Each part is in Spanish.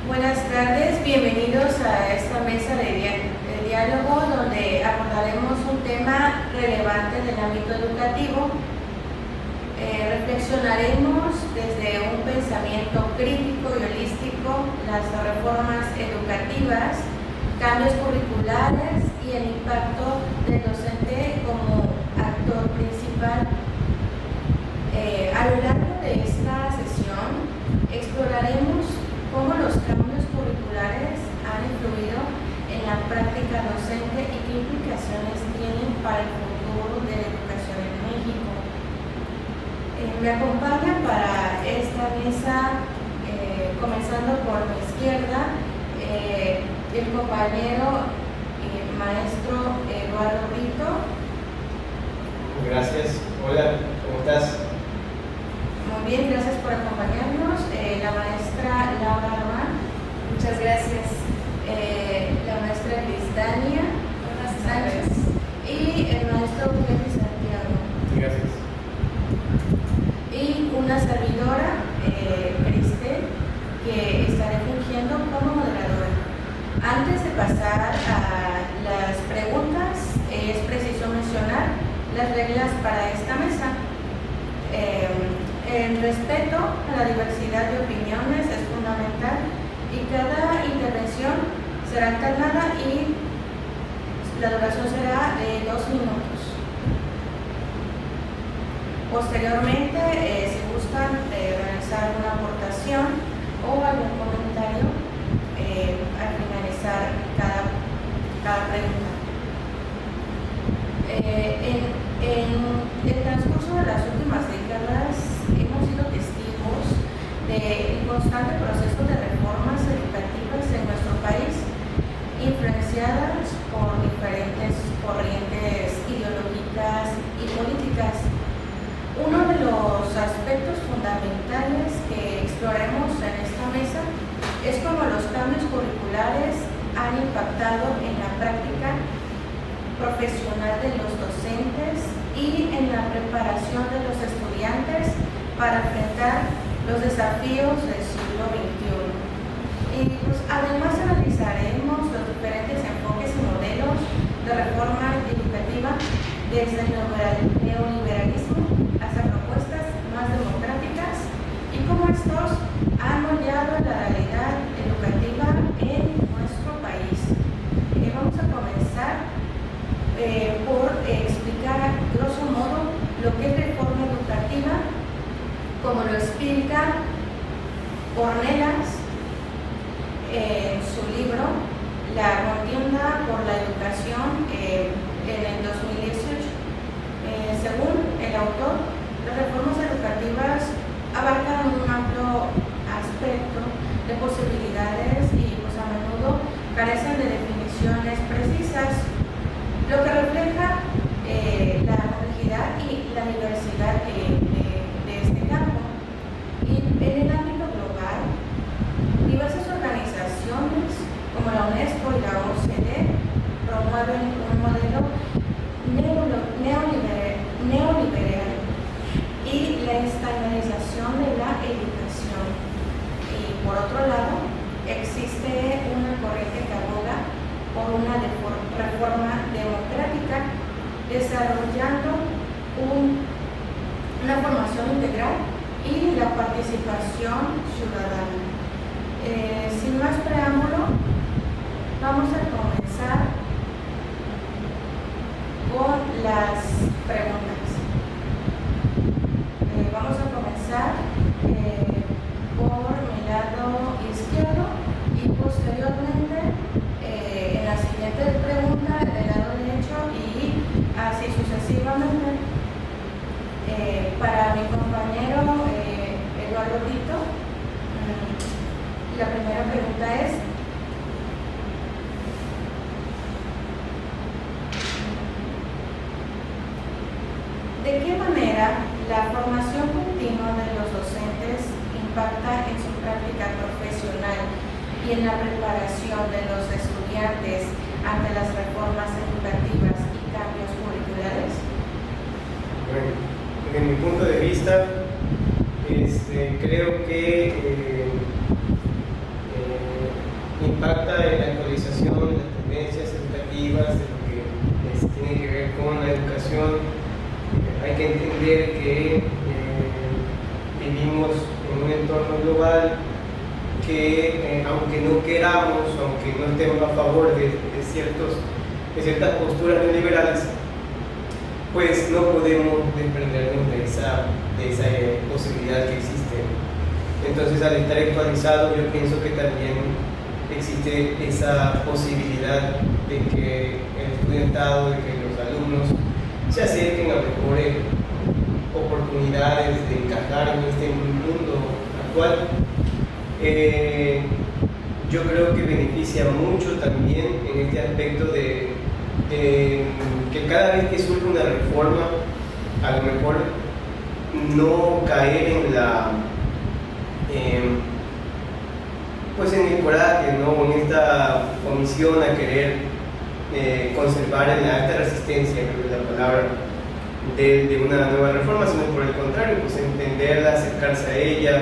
Buenas tardes, bienvenidos a esta mesa de diálogo donde abordaremos un tema relevante del ámbito educativo. Reflexionaremos desde un pensamiento crítico y holístico las reformas educativas, cambios curriculares y el impacto del docente como actor principal. A lo largo de esta sesión exploraremos cómo los cambios curriculares han influido en la práctica docente y qué implicaciones tienen para el futuro de la educación en México. Me acompaña para esta mesa, comenzando por mi izquierda, el compañero maestro Eduardo Brito. Gracias. Hola, ¿cómo estás? Muy bien, gracias por acompañarnos. La maestra Laura Armán. Muchas gracias. La maestra Cristania Sánchez y el maestro Félix Santiago. Gracias. Y una servidora, Cristel, que estaré fungiendo como moderadora. Antes de pasar a las preguntas, es preciso mencionar las reglas para esta mesa. El respeto a la diversidad de opiniones es fundamental y cada intervención será alternada y la duración será de 2 minutos. Posteriormente, si gustan realizar alguna aportación o algún comentario al finalizar cada pregunta. En el transcurso de las últimas décadas hemos sido testigos del constante proceso de reformas educativas en nuestro país, influenciadas por diferentes corrientes ideológicas y políticas. Uno de los aspectos fundamentales que exploraremos en esta mesa es cómo los cambios curriculares han impactado en la práctica profesional de los docentes y en la preparación de los estudiantes para enfrentar los desafíos del siglo XXI. Y además analizaremos los diferentes enfoques y modelos de reforma educativa desde el neoliberalismo hasta propuestas más democráticas y cómo estos han moldeado la realidad educativa en nuestro país. Vamos a comenzar por explicar a grosso modo lo que es reforma educativa, como lo explica Ornelas en su libro La contienda por la educación en el 2018. Según el autor, las reformas educativas abarcan un amplio aspecto de posibilidades y a menudo carecen de definiciones precisas, lo que refleja la complejidad y la diversidad de este campo. Y en el ámbito global, diversas organizaciones como la UNESCO y la OCDE promueven un modelo neoliberal y la estandarización de la educación. Y por otro lado, existe una corriente que aboga por una reforma democrática, desarrollando una formación integral y la participación ciudadana. Sin más preámbulo, vamos a comenzar con las preguntas. Vamos a comenzar por mi lado izquierdo y posteriormente en la siguiente pregunta del lado derecho y así sucesivamente. Para mi compañero Eduardo Brito, la primera pregunta es: ¿de qué manera la formación continua de los docentes impacta en su práctica profesional y en la preparación de los estudiantes ante las reformas educativas y cambios curriculares? Bueno, desde mi punto de vista, creo que impacta en la actualización de las tendencias educativas, de lo que tiene que ver con la educación. Hay que entender que vivimos en un entorno global que, aunque no queramos, aunque no estemos a favor de ciertas posturas neoliberales, pues no podemos desprendernos de esa posibilidad que existe. Entonces, al estar actualizado, yo pienso que también existe esa posibilidad de que el estudiantado, de que los alumnos se acerquen a mejores oportunidades de encajar en este mundo actual. Yo creo que beneficia mucho también en este aspecto de que cada vez que surge una reforma, a lo mejor no caer en en el coraje, ¿no? En esta omisión a querer conservar en la alta resistencia, creo que es la palabra, de una nueva reforma, sino por el contrario, pues entenderla, acercarse a ella.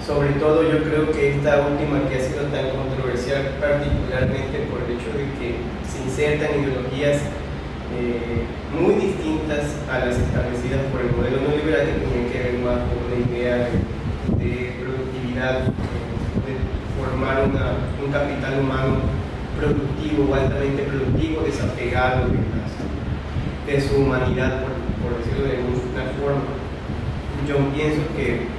Sobre todo yo creo que esta última, que ha sido tan controversial, particularmente por el hecho de que se insertan ideologías muy distintas a las establecidas por el modelo neoliberal, que tienen que ver más con una idea de productividad, de formar un capital humano productivo o altamente productivo, desapegado de su humanidad, por decirlo de alguna forma. Yo pienso que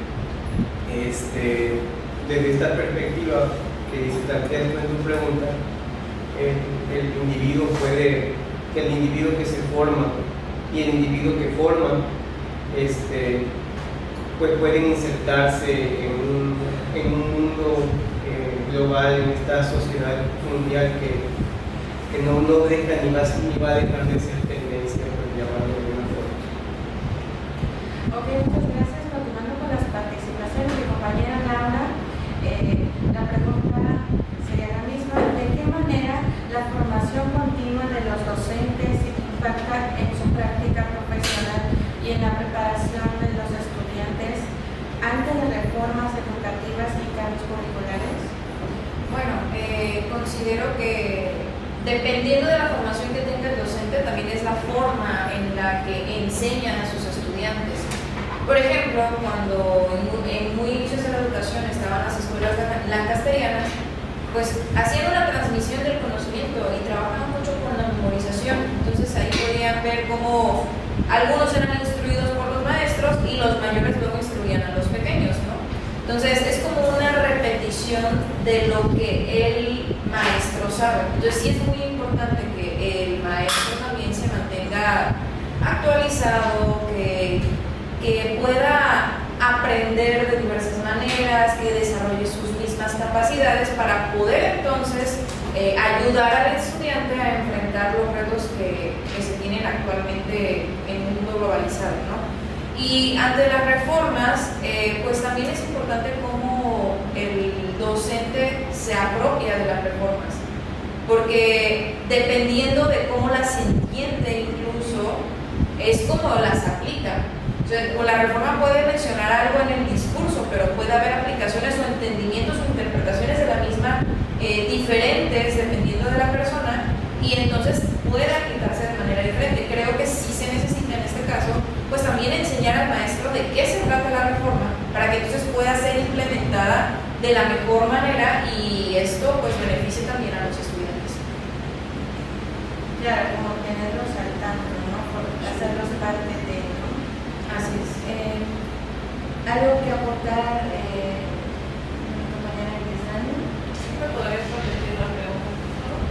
desde esta perspectiva que dice planteas en tu pregunta, el individuo que se forma y el individuo que forma pues pueden insertarse en un mundo global, en esta sociedad mundial que no deja ni va a dejar de ser tendencia, por llamarlo de alguna forma. Ok, muchas gracias. Continuando con las participaciones de mi compañera Laura, la pregunta sería la misma: ¿de qué manera la formación continua de los docentes impacta en su práctica profesional y en la preparación de los estudiantes ante las reformas educativas y cambios curriculares? Bueno, considero que dependiendo de la formación que tenga el docente, también es la forma en la que enseñan a sus estudiantes. Por ejemplo, cuando en muy inicios de la educación estaban las escuelas lancasterianas, pues hacían una transmisión del conocimiento y trabajaban mucho con la memorización. Entonces ahí podían ver cómo algunos eran instruidos por los maestros y los mayores luego instruían a los pequeños, ¿no? Entonces es como una repetición de lo que el maestro sabe. Entonces sí es muy importante que el maestro también se mantenga actualizado, que pueda aprender de diversas maneras, que desarrolle sus mismas capacidades para poder entonces ayudar al estudiante a enfrentar los retos que se tienen actualmente en un mundo globalizado, ¿no? Y ante las reformas, pues también es importante cómo el docente se apropia de las reformas, porque dependiendo de cómo las entiende incluso, es como las aplica. O sea, la reforma puede mencionar algo en el discurso, pero puede haber aplicaciones o entendimientos o interpretaciones de la misma diferentes dependiendo de la persona, y entonces puede aplicarse de manera diferente. Creo que sí se necesita en este caso pues también enseñar al maestro de qué se trata la reforma para que entonces pueda ser implementada de la mejor manera y esto pues beneficie también a los estudiantes. Claro, como tenerlos al tanto, ¿no? Por hacerlos parte de, ¿no? Así es. ¿Algo que aportar, mi compañera Gisani? ¿Me podrías repetir la pregunta, por favor?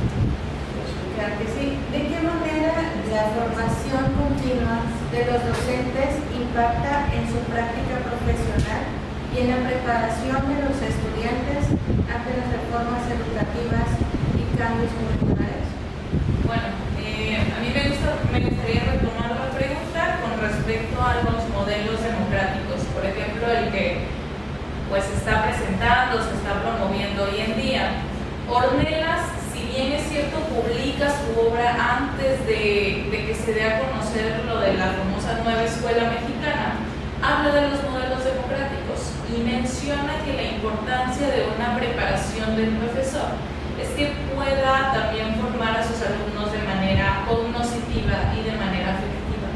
Claro que sí. ¿De qué manera la formación continua de los docentes impacta en su práctica profesional y en la preparación de los estudiantes ante las reformas educativas y cambios curriculares? Bueno, a mí me gustaría retomar la pregunta con respecto a los modelos democráticos. Por ejemplo, el que pues se está presentando, se está promoviendo hoy en día. Ornelas, si bien es cierto, publica su obra antes de que se dé a conocer lo de la famosa nueva escuela mexicana, habla de los modelos democráticos y menciona que la importancia de una preparación del profesor es que pueda también formar a sus alumnos de manera cognoscitiva y de manera afectiva,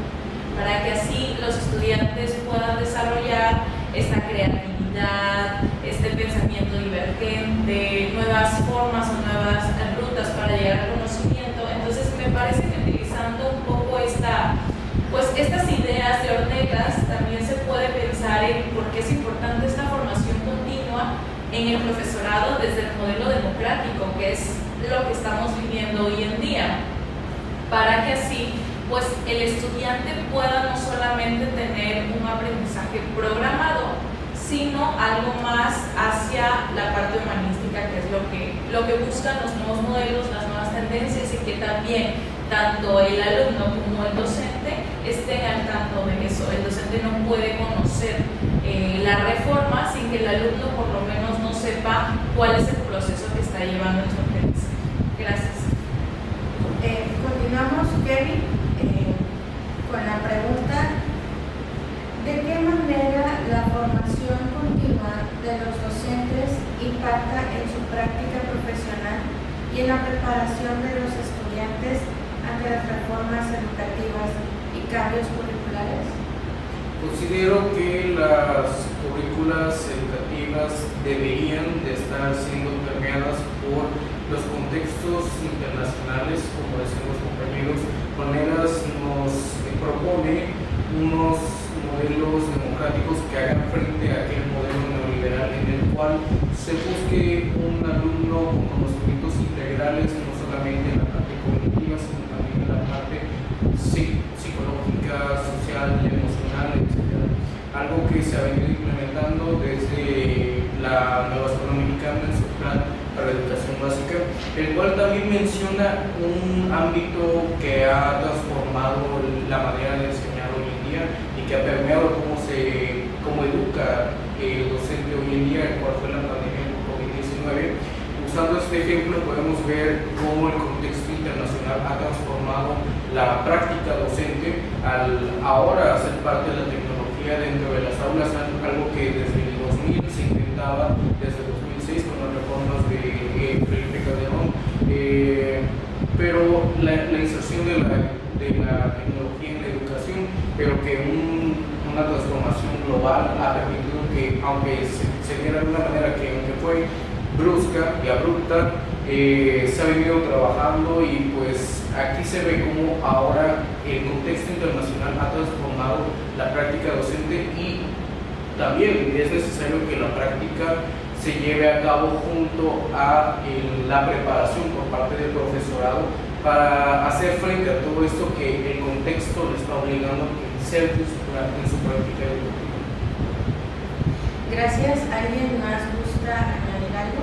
para que así los estudiantes puedan desarrollar esta creatividad, este pensamiento divergente, nuevas formas o nuevas rutas para llegar al conocimiento. Entonces me parece que utilizando un poco estas ideas de Ornelas también se puede pensar en por qué es importante esta formación continua en el profesorado desde el modelo democrático, que es lo que estamos viviendo hoy en día, para que así pues el estudiante pueda no solamente tener un aprendizaje programado, sino algo más hacia la parte humanística, que es lo que buscan los nuevos modelos, las nuevas tendencias, y que también tanto el alumno como el docente estén al tanto de eso. El docente no puede conocer la reforma sin que el alumno por lo menos no sepa cuál es el proceso que está llevando en su aprendizaje. Gracias. Continuamos, Kevin, con la pregunta: ¿de qué manera la formación continua de los docentes impacta en su práctica profesional y en la preparación de los estudiantes ante las reformas educativas y cambios curriculares? Considero que las currículas educativas deberían de estar siendo permeadas por los contextos internacionales. Como decían los compañeros, Ornelas nos propone unos modelos democráticos que hagan frente a aquel modelo neoliberal en el cual se busque un alumno con conocimientos integrales, no solamente en la parte cognitiva, sino también en la parte psicológica, social, emocional, etc. Algo que se ha venido implementando desde la Nueva Escuela Mexicana en su plan para la educación básica, el cual también menciona un ámbito que ha transformado la manera de enseñar hoy en día y que ha permeado cómo educa el docente hoy en día, el cual fue la pandemia del COVID-19. Usando este ejemplo podemos ver cómo el contexto internacional ha transformado la práctica docente al ahora hacer parte de la tecnología dentro de las aulas, algo que desde el 2000 se intentaba, desde el 2006 con las reformas de Felipe Calderón, pero la inserción de la tecnología en la educación, pero que una transformación global ha permitido que, aunque se diera de una manera que aunque fue brusca y abrupta, se ha venido trabajando, y pues aquí se ve cómo ahora el contexto internacional ha transformado la práctica docente, y también es necesario que la práctica se lleve a cabo junto a la preparación por parte del profesorado para hacer frente a todo esto que el contexto le está obligando a que inserte en su práctica educativa. Gracias. ¿Alguien más gusta añadir algo?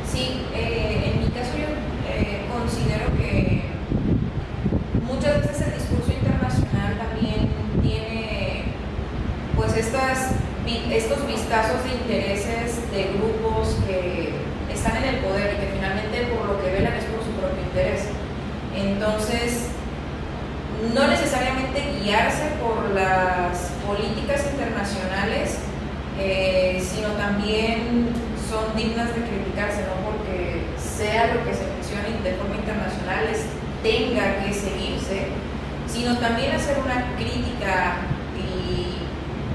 Sí, en mi caso yo considero que muchas veces el discurso internacional también tiene pues estos vistazos de intereses de grupos que están en el poder y que finalmente por lo que velan es por su propio interés. Entonces, no necesariamente guiarse por las políticas internacionales, sino también son dignas de criticarse, no porque sea lo que se mencione de forma internacional tenga que seguirse, sino también hacer una crítica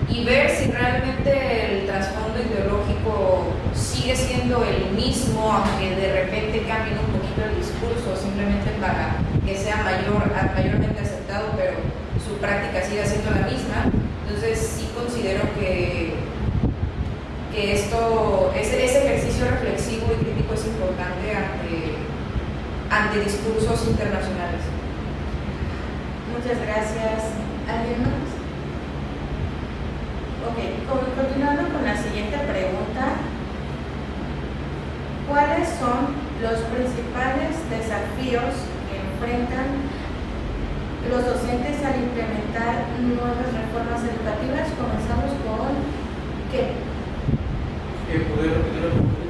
y ver si realmente el trasfondo ideológico sigue siendo el mismo, aunque de repente cambie un poquito el discurso, simplemente para que sea mayormente aceptado, pero su práctica siga siendo la misma. Entonces sí considero que ese ejercicio reflexivo y crítico es importante ante discursos internacionales. Muchas gracias. ¿Alguien más? Ok, continuando con la siguiente pregunta: ¿cuáles son los principales desafíos que enfrentan los docentes al implementar nuevas reformas educativas? Comenzamos con ¿qué? ¿Poder repetir la pregunta?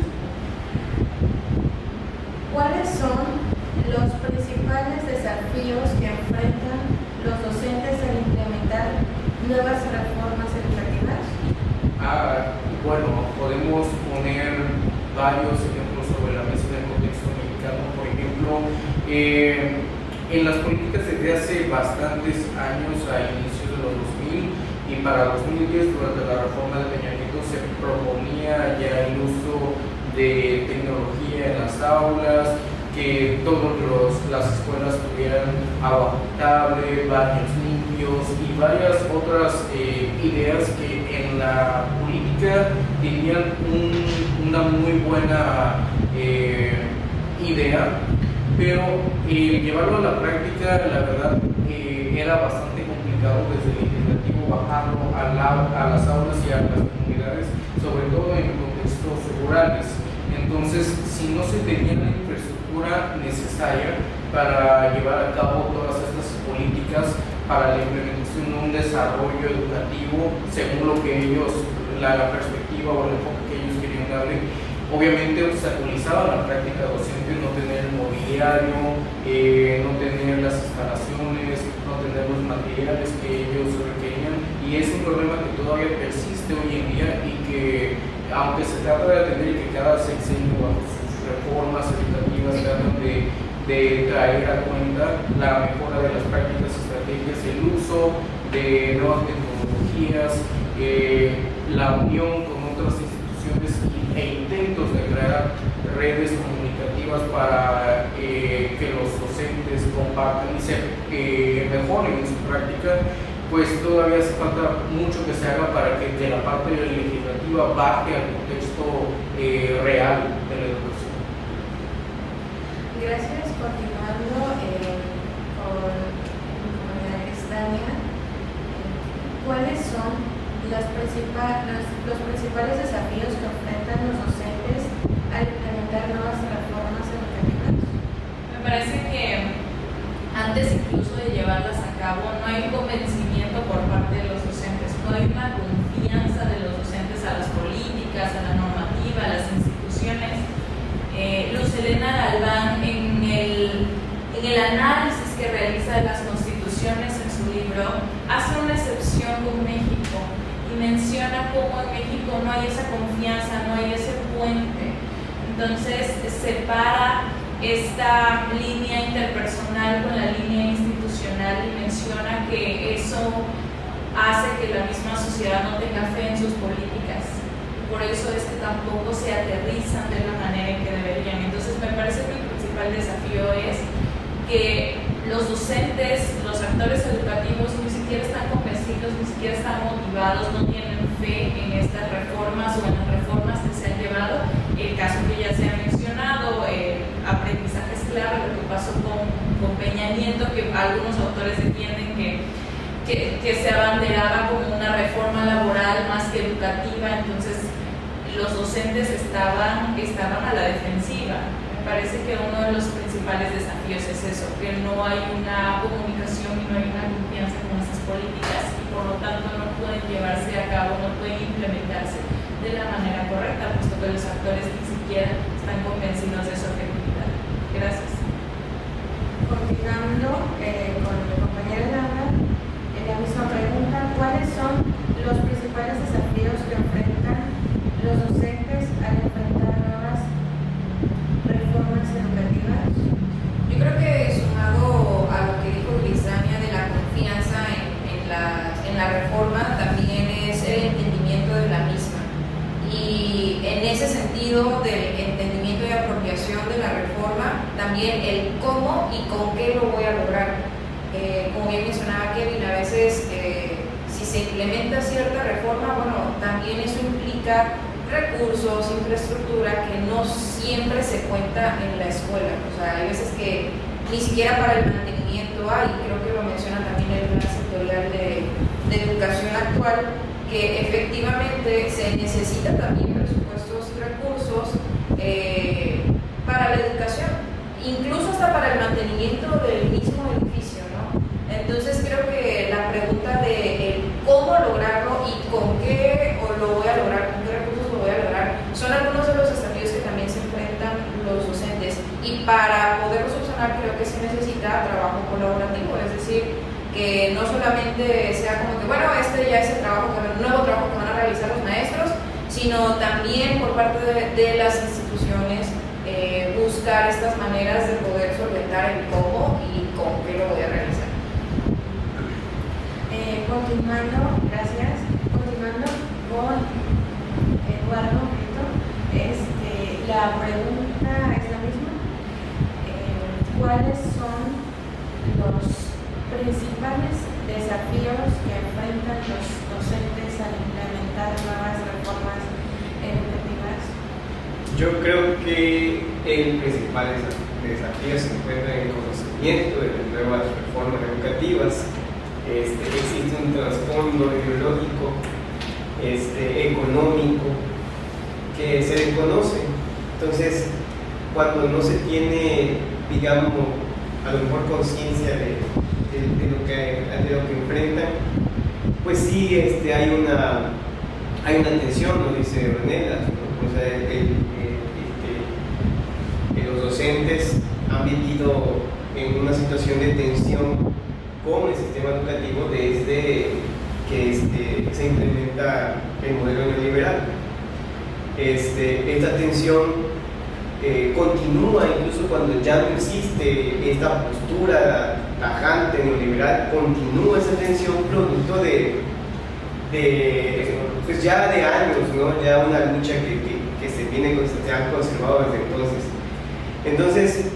¿Cuáles son los principales desafíos que enfrentan los docentes al implementar nuevas reformas educativas? Bueno, podemos varios ejemplos sobre la mesa en el contexto mexicano. Por ejemplo, en las políticas desde hace bastantes años, a inicios de los 2000 y para 2010, durante la reforma de Peña Nieto, se proponía ya el uso de tecnología en las aulas, que todas las escuelas tuvieran agua potable, baños limpios y varias otras ideas que en la política tenían una muy buena idea, pero llevarlo a la práctica, la verdad, era bastante complicado desde el legislativo bajarlo a las aulas y a las comunidades, sobre todo en contextos rurales. Entonces, si no se tenía la infraestructura necesaria para llevar a cabo todas estas políticas para la implementación de un desarrollo educativo según lo que ellos, la perspectiva o el enfoque que ellos querían darle, obviamente obstaculizaba la práctica docente, no tener el mobiliario, no tener las instalaciones, no tener los materiales que ellos requerían, y es un problema que todavía persiste hoy en día y que, aunque se trata de atender que cada sexenio bajo sus reformas educativas tratan de traer a cuenta la mejora de las prácticas, estrategias, el uso de nuevas tecnologías, la unión con otras instituciones e intentos de crear redes comunicativas para que los docentes compartan y se mejoren en su práctica, pues todavía hace falta mucho que se haga para que de la parte legislativa baje al contexto real de la educación. Gracias. Continuando con Estania, ¿cuáles son los principales desafíos que enfrentan los docentes al implementar nuevas reformas educativas? Me parece que antes incluso de llevarlas a cabo no hay un convencimiento por parte de los docentes, no hay una confianza de los docentes a las políticas, a la normativa, a las instituciones. Luz Helena Galván en el análisis que realiza de las constituciones en su libro hace una excepción con México y menciona cómo en México no hay esa confianza, no hay ese puente. Entonces separa esta línea interpersonal con la línea institucional y menciona que eso hace que la misma sociedad no tenga fe en sus políticas. Por eso es que tampoco se aterrizan de la manera en que deberían. Entonces me parece que el principal desafío es que los docentes, los actores educativos ni siquiera están convencidos, ni siquiera están motivados, no tienen fe en estas reformas o en las reformas que se han llevado. El caso que ya se ha mencionado, aprendizajes clave, lo que pasó con Peña Nieto, que algunos autores defienden que se abanderaba como una reforma laboral más que educativa. Entonces los docentes estaban a la defensiva. Me parece que uno de los principales desafíos es eso, que no hay una comunicación y no hay una confianza con esas políticas y por lo tanto no pueden llevarse a cabo, no pueden implementarse de la manera correcta, puesto que los actores ni siquiera están convencidos de su efectividad. Gracias. Continuando con mi compañera Laura, en la misma pregunta, ¿cuáles son los principales desafíos que enfrentan los docentes al enfrentar nuevas reformas educativas? Yo creo que sumado a lo que dijo Grisania de la confianza en la reforma, también es el entendimiento de la misma. Y en ese sentido del entendimiento y apropiación de la reforma, también el cómo y con qué lo voy a lograr. Como bien mencionaba Kevin, a veces si se implementa cierta reforma, bueno, también eso implica recursos, infraestructura que no siempre se cuenta en la escuela. O sea, hay veces que ni siquiera para el mantenimiento hay, creo que lo menciona también el plan sectorial de educación actual, que efectivamente se necesita también presupuestos y recursos para la educación, incluso hasta para el mantenimiento del mismo edificio, ¿no? Entonces creo que la pregunta de cómo lograrlo y con qué lo voy a lograr, con qué recursos lo voy a lograr, son algunos de los desafíos que también se enfrentan los docentes, y para poderlo subsanar creo que se necesita trabajo colaborativo, es decir, que no solamente sea como que, bueno, este ya es el nuevo trabajo que van a realizar los maestros, sino también por parte de las instituciones buscar estas maneras de poder solventar el cómo y con qué lo voy a realizar. Continuando, gracias. Continuando con Eduardo Brito, la pregunta es la misma. ¿Cuáles son los principales desafíos que enfrentan los docentes al implementar nuevas reformas educativas? Yo creo que el principal desafío se encuentra en el conocimiento de las nuevas reformas educativas. Existe un trasfondo ideológico, económico, que se desconoce. Entonces, cuando no se tiene, digamos, a lo mejor conciencia de lo que enfrentan, pues sí, hay una tensión, lo dice Ornelas, ¿no? O sea, los docentes han vivido en una situación de tensión con el sistema educativo desde que se implementa el modelo neoliberal. Esta tensión continúa incluso cuando ya no existe esta postura tajante neoliberal, continúa esa tensión producto pues ya de años, ¿no? Ya una lucha que se ha conservado desde entonces. Entonces,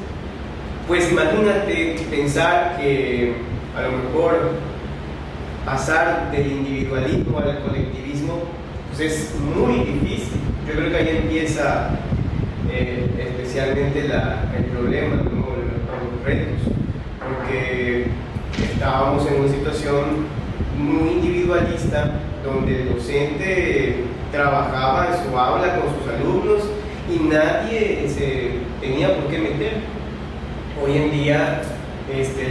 pues imagínate pensar que a lo mejor pasar del individualismo al colectivismo pues es muy difícil. Yo creo que ahí empieza especialmente el problema, ¿no? Los retos, porque estábamos en una situación muy individualista donde el docente trabajaba en su aula con sus alumnos y nadie se tenía por qué meter. Hoy en día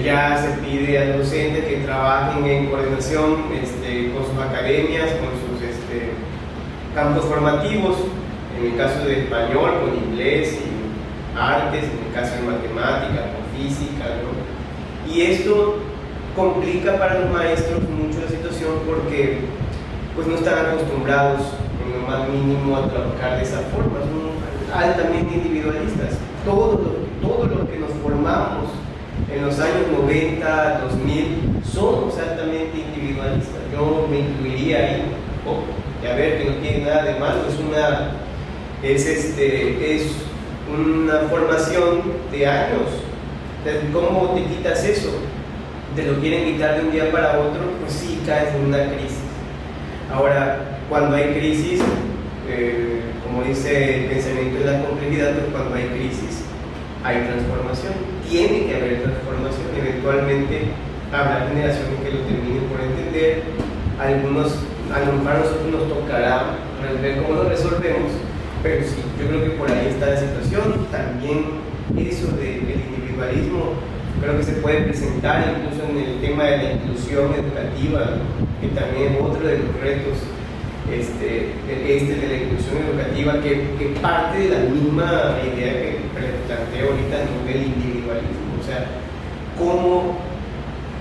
ya se pide al docente que trabajen en coordinación con sus academias, con sus campos formativos, en el caso de español, con inglés y artes, en el caso de matemática, con física, ¿no? Y esto complica para los maestros mucho la situación porque pues no están acostumbrados en lo más mínimo a trabajar de esa forma, son altamente individualistas. Todos los que nos formamos en los años 90, 2000, somos altamente individualistas. Yo me incluiría ahí un poco, y a ver, que no tiene nada de malo, es una formación de años. ¿Cómo te quitas eso? Te lo quieren quitar de un día para otro, pues sí, caes en una crisis. Ahora, cuando hay crisis, como dice el pensamiento de la complejidad, pues cuando hay crisis, hay transformación. Tiene que haber transformación. Eventualmente habrá generaciones que lo terminen por entender. A lo mejor a nosotros nos tocará ver cómo lo resolvemos, pero sí, yo creo que por ahí está la situación. También eso del individualismo creo que se puede presentar incluso en el tema de la inclusión educativa, que también es otro de los retos de la inclusión educativa, que parte de la misma idea que planteo ahorita, ¿no? Del individualismo. O sea,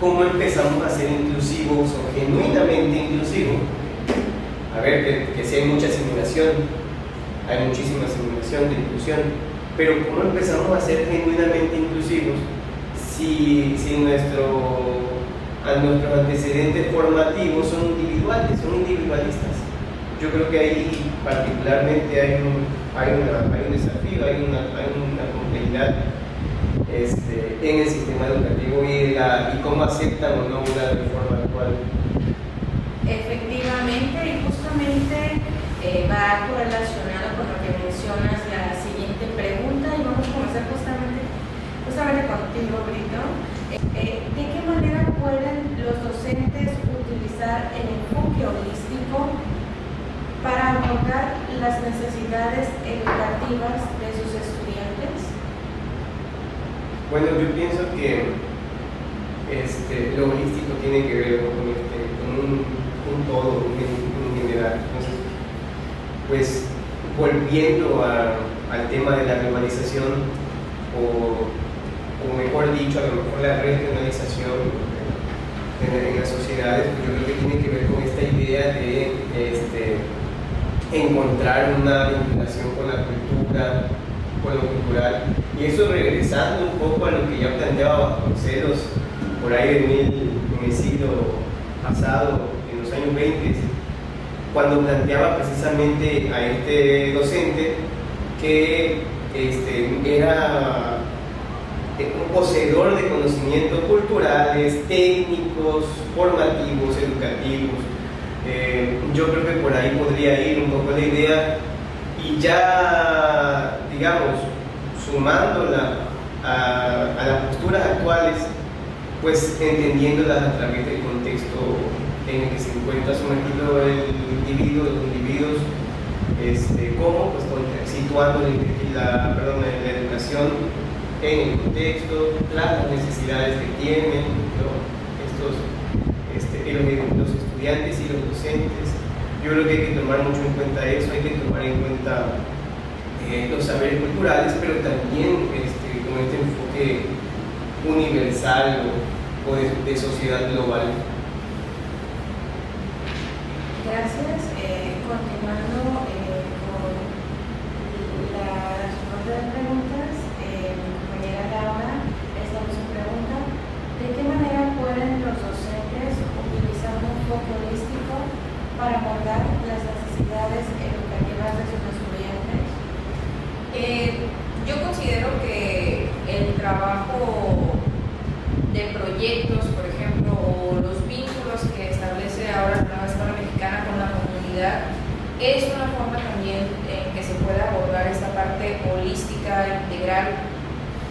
¿cómo empezamos a ser inclusivos o genuinamente inclusivos? A ver, que sí hay mucha simulación, hay muchísima simulación de inclusión, pero ¿cómo empezamos a ser genuinamente inclusivos si nuestros antecedentes formativos son individualistas? Yo creo que ahí particularmente hay un desafío, hay una complejidad en el sistema educativo y cómo aceptan o no una reforma actual. Efectivamente, y justamente va correlacionado con lo que mencionas la siguiente pregunta, y vamos a comenzar justamente contigo, Brito. ¿De qué manera pueden los docentes utilizar el enfoque holístico para abordar las necesidades educativas de sus estudiantes? Bueno, yo pienso que lo holístico tiene que ver con un todo, un general. Entonces, pues, volviendo al tema de la globalización, o mejor dicho, a lo mejor la regionalización en las sociedades, pues yo creo que tiene que ver con esta idea encontrar una vinculación con la cultura, con lo cultural, y eso regresando un poco a lo que ya planteaba Vasconcelos por ahí en el siglo pasado, en los años 20, cuando planteaba precisamente a este docente que era un poseedor de conocimientos culturales, técnicos, formativos, educativos. Yo creo que por ahí podría ir un poco la idea, y ya, digamos, sumándola a las posturas actuales, pues entendiéndolas a través del contexto en el que se encuentra sumergido el individuo, los individuos, cómo, pues situando la educación en el contexto, las necesidades que tienen, ¿no? Los estudiantes y los docentes. Yo creo que hay que tomar mucho en cuenta eso, hay que tomar en cuenta los saberes culturales, pero también con este enfoque universal o de sociedad global. Gracias. Continuando con las ronda de preguntas, compañera Laura, esta es su pregunta: ¿de qué manera pueden los docentes utilizar un enfoque holístico para abordar las necesidades educativas de sus estudiantes? Yo considero que el trabajo de proyectos, por ejemplo, o los vínculos que establece ahora la Nueva Escuela Mexicana con la comunidad, es una forma también en que se puede abordar esta parte holística, integral.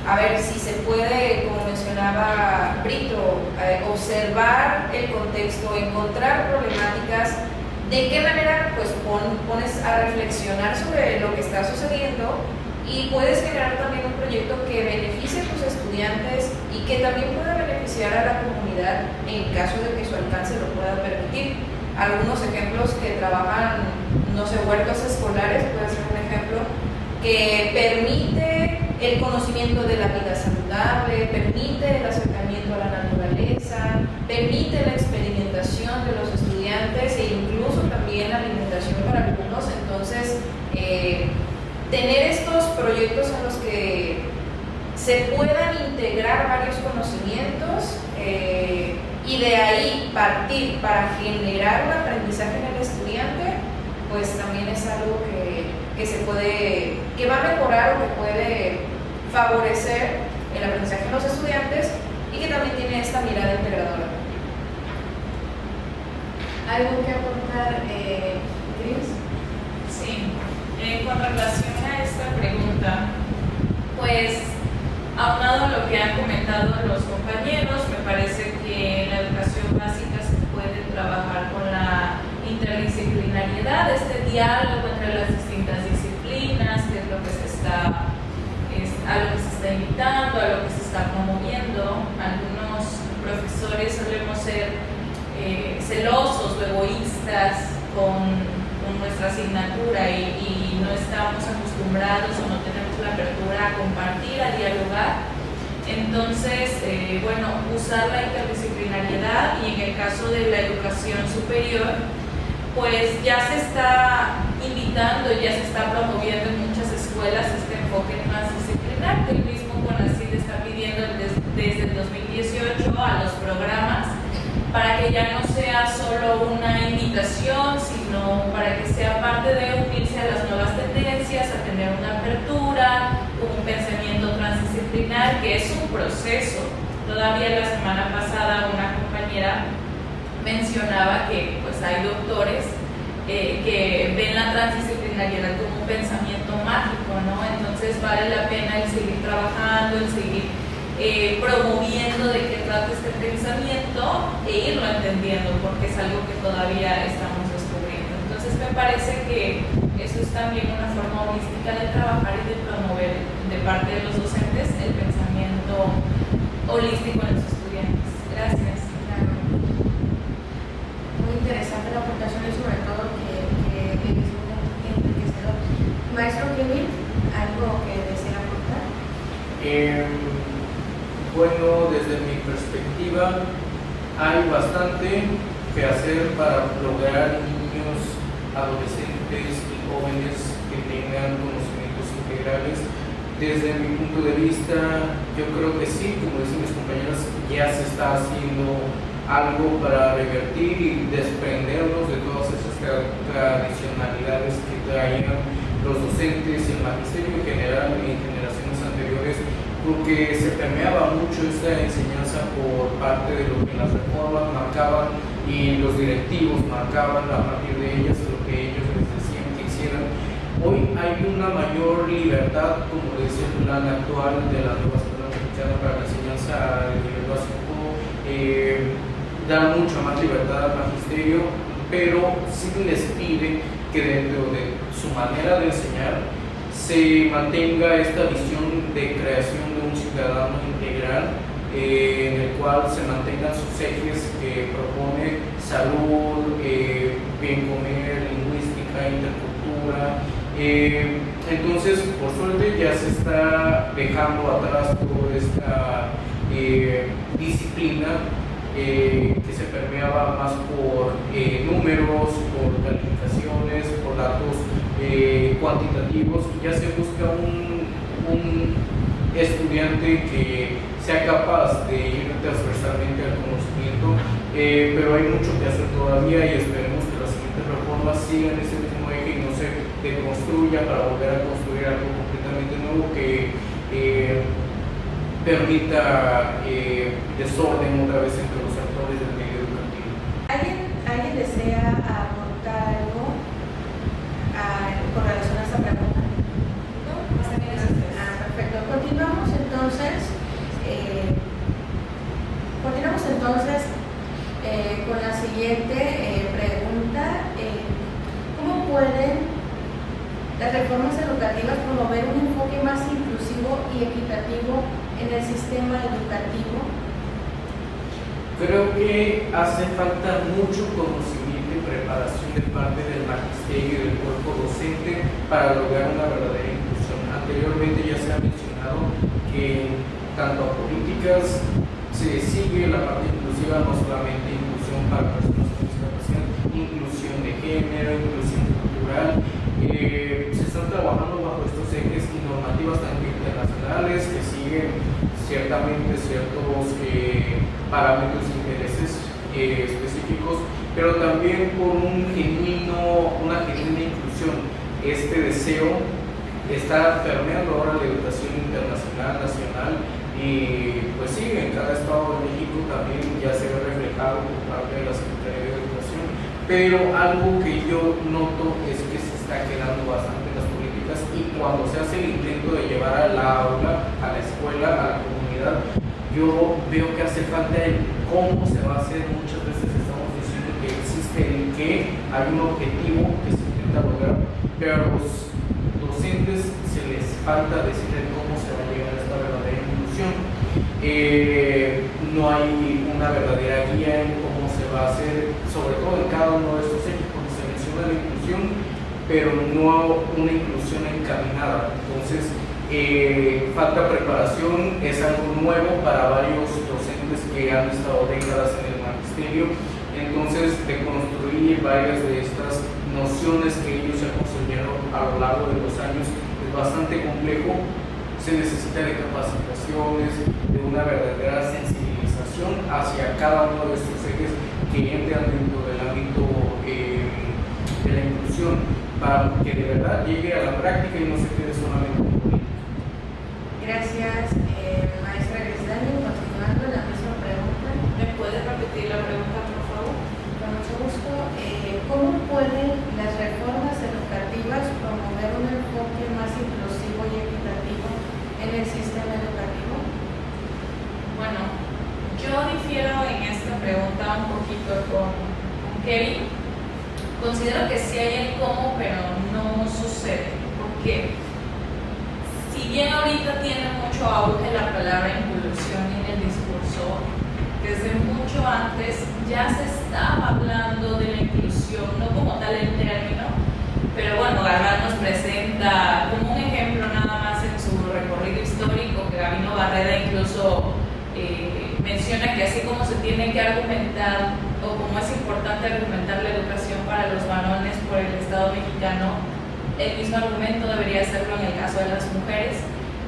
A ver si se puede, como mencionaba Brito, observar el contexto, encontrar problemáticas, de qué manera pues pones a reflexionar sobre lo que está sucediendo, y puedes generar también un proyecto que beneficie a tus estudiantes y que también pueda beneficiar a la comunidad en caso de que su alcance lo pueda permitir. Algunos ejemplos que trabajan, no sé, huertos escolares, puede ser un ejemplo que permite el conocimiento de la vida saludable, permite el acercamiento a la naturaleza, permite la experimentación de los estudiantes e incluso también la alimentación para algunos. Entonces, tener estos proyectos en los que se puedan integrar varios conocimientos y de ahí partir para generar un aprendizaje en el estudiante, pues también es algo que va a mejorar o que puede favorecer el aprendizaje en los estudiantes, y que también tiene esta mirada integradora. ¿Algo que aportar, Cris? Sí, con relación a esta pregunta, pues aunado a lo que han comentado los compañeros, me parece que en la educación básica se puede trabajar con la interdisciplinariedad, este diálogo entre las distintas disciplinas, que es lo que a lo que se está invitando, a lo que se está promoviendo. Algunos profesores solemos ser celosos o egoístas con nuestra asignatura y no estamos acostumbrados o no tenemos la apertura a compartir, a dialogar. Entonces, usar la interdisciplinariedad, y en el caso de la educación superior, pues ya se está invitando, ya se está promoviendo en muchas escuelas este enfoque transdisciplinar, que el mismo CONACYT está pidiendo desde el 2018 a los programas, para que ya no sea solo una invitación, sino para que sea parte de unirse a las nuevas tendencias, a tener una apertura, un pensamiento transdisciplinar, que es un proceso. Todavía la semana pasada una compañera mencionaba que pues hay doctores que ven la transdisciplinariedad como un pensamiento mágico, ¿no? Entonces vale la pena el seguir trabajando, el seguir promoviendo de qué trata este pensamiento e irlo entendiendo, porque es algo que todavía estamos descubriendo. Entonces me parece que eso es también una forma holística de trabajar y de promover de parte de los docentes el pensamiento holístico en los estudiantes. Gracias. Claro. Muy interesante la aportación y sobre todo que es muy enriquecedor. Maestro Kevin, ¿algo que desea aportar? Bueno, desde mi perspectiva, hay bastante que hacer para lograr niños, adolescentes adolescentes y jóvenes que tengan conocimientos integrales. Desde mi punto de vista, yo creo que sí, como dicen mis compañeras, ya se está haciendo algo para revertir y desprendernos de todas esas tradicionalidades que traían los docentes y el magisterio en general en generaciones anteriores, porque se permeaba mucho esta enseñanza por parte de lo que las reformas marcaban y los directivos marcaban a partir de ellas lo que ellos les decían que hicieran. Hoy hay una mayor libertad, como dice el plan actual de la nueva escuela mexicana para la enseñanza de nivel básico, da mucha más libertad al magisterio, pero sí les pide que dentro de su manera de enseñar se mantenga esta visión de creación de un ciudadano integral, en el cual se mantengan sus ejes que propone salud, bien comer, lingüística, intercultura. Entonces, por suerte, ya se está dejando atrás toda esta disciplina que se permeaba más por números, por calificaciones, por datos cuantitativos, y ya se busca un estudiante que sea capaz de ir transversalmente al conocimiento, pero hay mucho que hacer todavía y esperemos que las siguientes reformas sigan ese mismo eje y no se deconstruya para volver a construir algo completamente nuevo que permita desorden otra vez entre los actores del medio educativo. ¿Alguien desea aportar algo con relación a esta pregunta? No, más bien es ustedes. Perfecto. Continuamos entonces con la siguiente pregunta. ¿Cómo pueden las reformas educativas promover un enfoque más inclusivo y equitativo en el sistema educativo? Creo que hace falta mucho conocimiento y preparación de parte del magisterio y del cuerpo docente para lograr una verdadera inclusión. Anteriormente ya se ha mencionado que tanto a políticas se sigue la parte inclusiva, no solamente inclusión para personas con discapacidad, inclusión de género, inclusión cultural. Se están trabajando bajo estos ejes y normativas también internacionales que siguen ciertamente ciertos parámetros e intereses específicos, pero también por una genuina inclusión. Este deseo está permeando ahora la educación internacional, nacional, y pues sí, en cada estado de México también ya se ve reflejado por parte de la Secretaría de Educación, pero algo que yo noto es que se está quedando bastante en las políticas, y cuando se hace el intento de llevar al aula, a la escuela, a la comunidad, yo veo que hace falta el cómo se va a hacer. Muchas veces estamos diciendo que existe el qué, hay un objetivo que se intenta lograr, pero a los docentes se les falta decir el cómo se va a llegar a esta verdadera inclusión. No hay una verdadera guía en cómo se va a hacer, sobre todo en cada uno de estos ejes, cuando se menciona la inclusión, pero no una inclusión encaminada. Entonces, falta preparación, es algo nuevo para varios docentes que han estado décadas en el magisterio. Entonces, de construir varias de estas nociones que ellos se construyeron a lo largo de los años es bastante complejo. Se necesita de capacitaciones, de una verdadera sensibilización hacia cada uno de estos ejes que entran dentro del ámbito de la inclusión, para que de verdad llegue a la práctica y no se quede solamente en política. Gracias, maestra Griselda. Continuando la misma pregunta. ¿Me puedes repetir la pregunta, por favor? Con mucho gusto. ¿Cómo pueden las reformas educativas promover un enfoque más inclusivo y equitativo en el sistema educativo? Bueno, yo difiero en esta pregunta un poquito con Kevin. Considero que sí hay el cómo, pero no sucede. ¿Por qué? Si bien ahorita tiene mucho auge la palabra inclusión en el discurso, desde mucho antes ya se estaba hablando de la inclusión, no como tal el término, pero bueno, Galván nos presenta como un ejemplo nada más en su recorrido histórico, que Gabino Barreda incluso menciona que así como se tiene que argumentar, o como es importante argumentar la educación para los varones, por por el Estado mexicano, el mismo argumento debería hacerlo en el caso de las mujeres.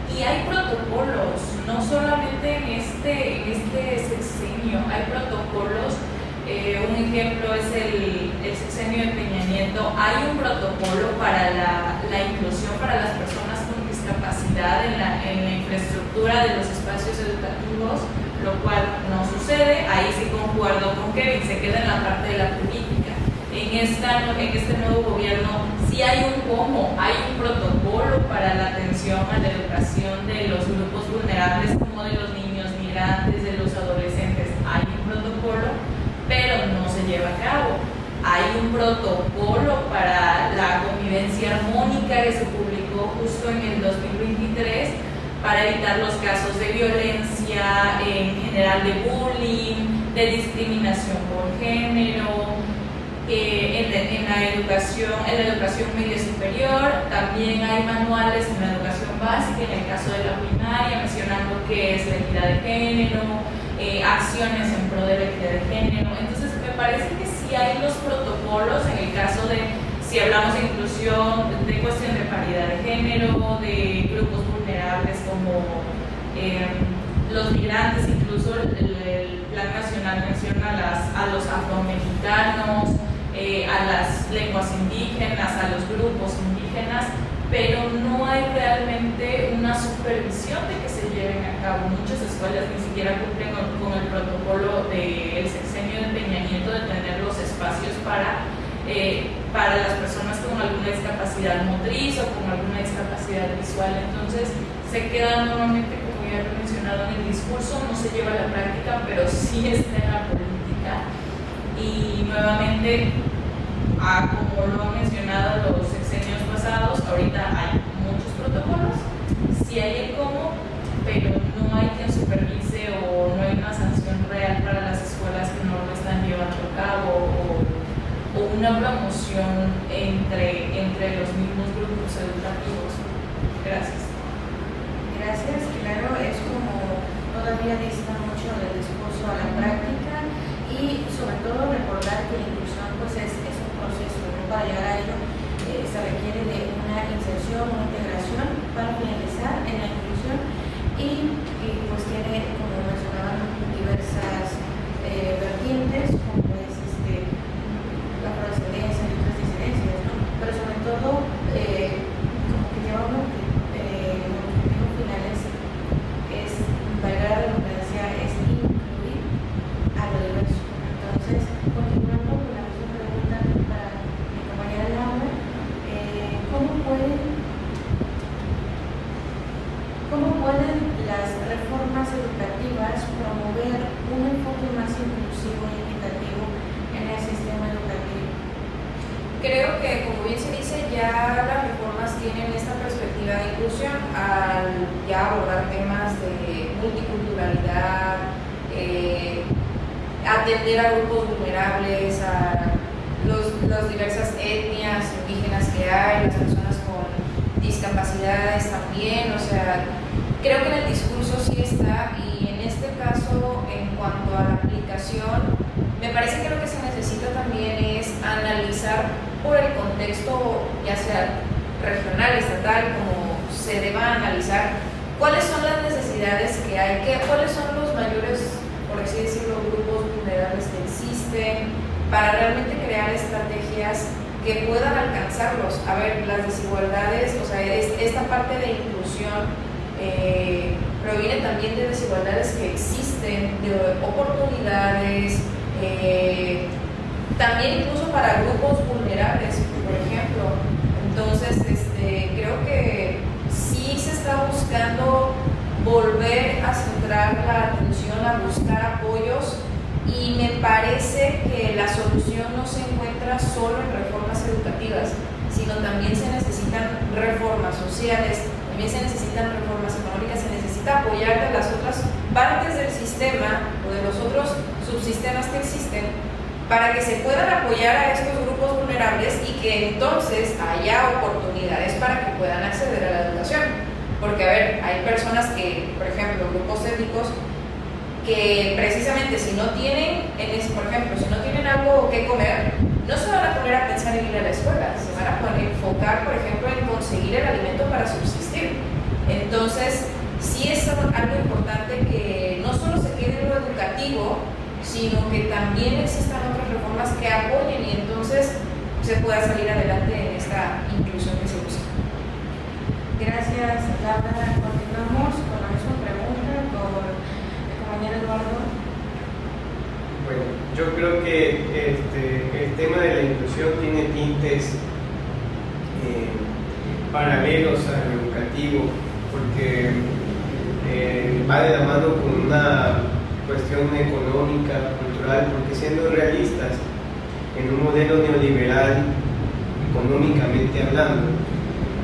Y hay protocolos, no solamente en este sexenio, hay protocolos. Un ejemplo es el sexenio de Peña Nieto. Hay un protocolo para la inclusión para las personas con discapacidad en la infraestructura de los espacios educativos, lo cual no sucede. Ahí sí concuerdo con Kevin, se queda en la parte de la política. En este nuevo gobierno sí hay un cómo, hay un protocolo para la atención a la educación de los grupos vulnerables, como de los niños migrantes, de los adolescentes. Hay un protocolo, pero no se lleva a cabo. Hay un protocolo para la convivencia armónica que se publicó justo en el 2023 para evitar los casos de violencia, en general de bullying, de discriminación por género. En la educación media superior también hay manuales en la educación básica, en el caso de la primaria, mencionando qué es la equidad de género, acciones en pro de la equidad de género. Entonces me parece que sí hay los protocolos en el caso de, si hablamos de inclusión, de cuestión de paridad de género, de grupos vulnerables como los migrantes, incluso el Plan Nacional menciona a los afromexicanos, a las lenguas indígenas, a los grupos indígenas, pero no hay realmente una supervisión de que se lleven a cabo. Muchas escuelas ni siquiera cumplen con el protocolo del sexenio de Peña Nieto de tener los espacios para las personas con alguna discapacidad motriz o con alguna discapacidad visual. Entonces se queda normalmente, como ya lo he mencionado en el discurso, no se lleva a la práctica, pero sí está en la política. Y nuevamente, como lo han mencionado los sexenios pasados, ahorita hay muchos protocolos, sí hay el cómo, pero no hay quien supervise o no hay una sanción real para las escuelas que no lo están llevando a cabo o una promoción entre los mismos grupos educativos. Gracias. Gracias, claro, es como todavía dista mucho del discurso a la práctica y sobre todo recordar que la inclusión pues es un proceso, ¿no? Para llegar a ello se requiere de una inserción, una integración para finalizar en la inclusión y pues tiene, como mencionaban, diversas vertientes, como es la afrodescendencia y otras disidencias, ¿no? Pero sobre todo como que lleva un objetivo final es valga la redundancia, es incluir a lo diverso. Entonces, continuando con la misma pregunta para mi compañera Laura, ¿cómo pueden las reformas educativas promover un enfoque más inclusivo y equitativo en el sistema educativo? Creo que, como bien se dice, ya las reformas tienen esta perspectiva de inclusión al ya abordar temas de multiculturalidad, atender a grupos vulnerables, a las diversas etnias indígenas que hay, las personas con discapacidades también. O sea, creo que en el discurso sí está, y en este caso, en cuanto a la aplicación, me parece que lo que se necesita también es analizar por el contexto, ya sea regional, estatal, como se deba analizar cuáles son las necesidades que hay, cuáles son los mayores, por así decirlo, grupos vulnerables que existen, para realmente crear estrategias que puedan alcanzarlos. A ver, las desigualdades, o sea, esta parte de inclusión proviene también de desigualdades que existen, de oportunidades, también incluso para grupos vulnerables, por ejemplo. Entonces, creo que sí se está buscando volver a centrar la atención, a buscar apoyos, y me parece que la solución no se encuentra solo en reformas educativas, sino también se necesitan reformas sociales, también se necesitan reformas económicas, se necesita apoyar de las otras partes del sistema o de los otros subsistemas que existen para que se puedan apoyar a estos grupos vulnerables y que entonces haya oportunidades para que puedan acceder a la educación. Porque, a ver, hay personas que, por ejemplo, grupos étnicos, que precisamente si no tienen, por ejemplo, si no tienen algo que comer, no se van a poner a pensar en ir a la escuela, se van a enfocar, por ejemplo, en conseguir el alimento para subsistir. Entonces, sí es algo importante que no solo se quede en lo educativo, sino que también existan otras reformas que apoyen y entonces se pueda salir adelante en esta inclusión que se busca. Gracias, Laura. Continuamos con la misma pregunta con el compañero Eduardo. Bueno, yo creo que el tema de la inclusión tiene tintes paralelos al educativo, porque va de la mano con una cuestión económica, cultural, porque siendo realistas, en un modelo neoliberal, económicamente hablando,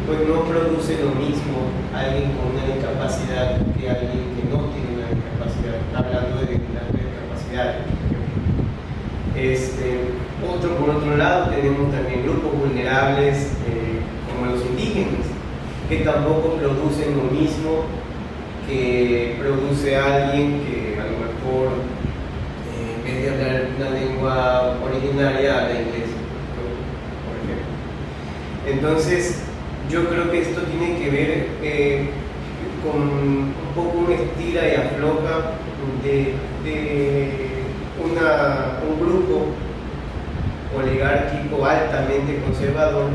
pues no produce lo mismo alguien con una discapacidad que alguien que no tiene una discapacidad, hablando de discapacidad. Por otro lado, tenemos también grupos vulnerables como los indígenas, que tampoco producen lo mismo que produce alguien que a lo mejor en vez de hablar una lengua originaria habla inglés, por ejemplo. Entonces, yo creo que esto tiene que ver con un poco una estira y afloja de un grupo oligárquico altamente conservador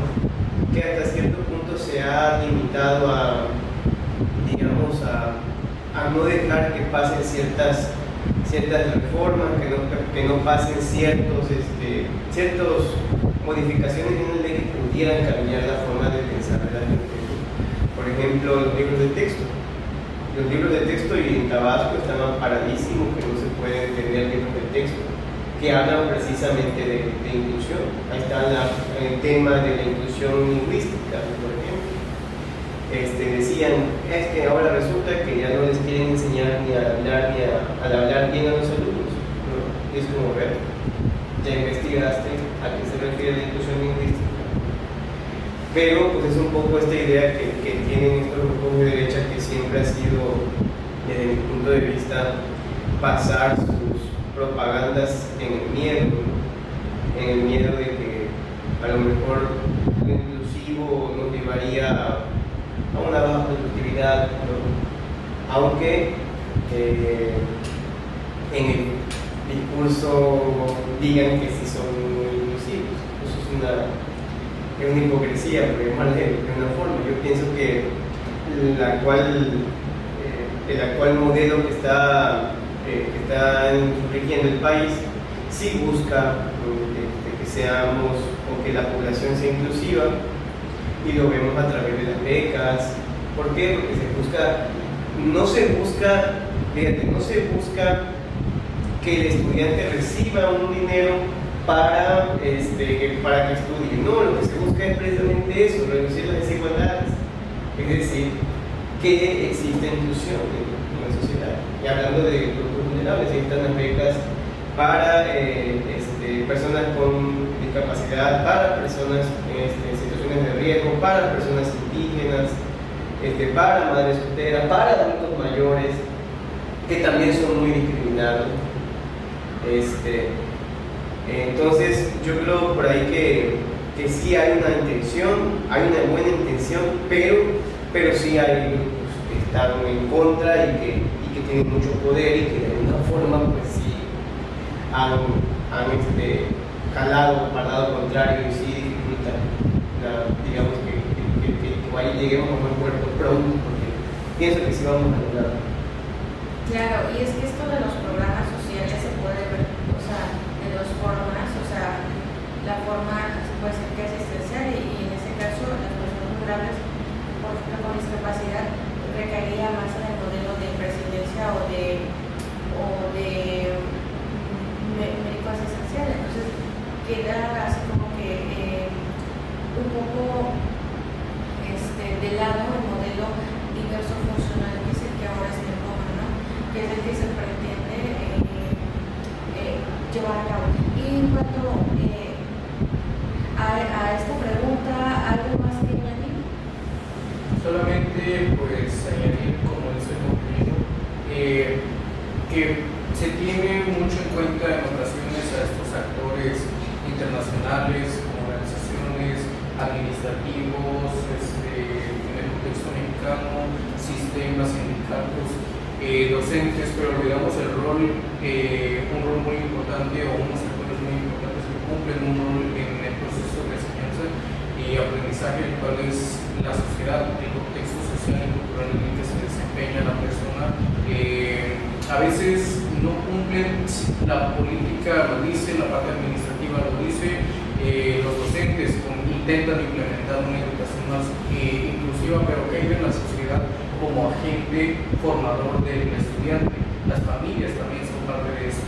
que hasta cierto punto se ha limitado a, digamos, a no dejar que pasen ciertas reformas, que no pasen ciertas modificaciones en la ley que pudieran cambiar la forma de pensar de la gente. Por ejemplo, los libros de texto. Los libros de texto y en Tabasco están amparadísimos, que no se pueden tener libros de texto que hablan precisamente de inclusión. Ahí está el tema de la inclusión lingüística, por ejemplo. Decían, es que ahora resulta que ya no les quieren enseñar ni a hablar bien a los alumnos, ¿no? Es como ver, ya investigaste a qué se refiere la inclusión lingüística. Pero pues es un poco esta idea que tienen estos grupos de derecha, que siempre ha sido, desde mi punto de vista, basar sus propagandas en el miedo de que a lo mejor lo inclusivo nos llevaría a una baja productividad, ¿no? Aunque en el discurso digan que sí son inclusivos. Eso es una hipocresía, por llamarle de una forma. Yo pienso que el actual modelo que está rigiendo el país sí busca que seamos, o que la población sea inclusiva, y lo vemos a través de las becas. ¿Por qué? Porque no se busca que el estudiante reciba un dinero para que estudie. No, lo que se busca es precisamente eso, reducir las desigualdades. Es decir, que exista inclusión en la sociedad. Y hablando de grupos vulnerables, ahí están las becas para personas con discapacidad, para personas en situaciones de riesgo, para personas indígenas, para madres solteras, para adultos mayores, que también son muy discriminados. Entonces, yo creo por ahí que sí hay una intención, hay una buena intención, pero sí hay grupos que están en contra y que tienen mucho poder y que de alguna forma pues sí han calado para el lado contrario y sí dificultan, digamos, que ahí lleguemos a un buen puerto pronto, porque pienso que sí vamos a lograr. Claro, y es que esto de los programas sociales se puede ver, de dos formas, la forma puede ser que es asistencial y en ese caso las personas vulnerables, por ejemplo, con discapacidad, recaería más en el modelo de presidencia o de médico asistencial. Entonces queda así como que un poco de lado el modelo diverso funcional, que es el que ahora está en boga, ¿no? Que es el que se pretende llevar a cabo. Y en cuanto a esta pregunta, ¿algo más que añadir? Solamente pues añadir, como dice el compañero, que se tiene mucho en cuenta en ocasiones a estos actores internacionales sistemas, sindicatos, docentes, pero olvidamos el rol, un rol muy importante o unos sectores muy importantes que cumplen un rol en el proceso de enseñanza y aprendizaje, el cual es la sociedad, el contexto social y cultural en el que se desempeña la persona. A veces no cumplen, la política lo dice, la parte administrativa lo dice, los docentes intentan implementar una educación más inclusiva, pero que hay en la sociedad como agente formador del estudiante. Las familias también son parte de eso.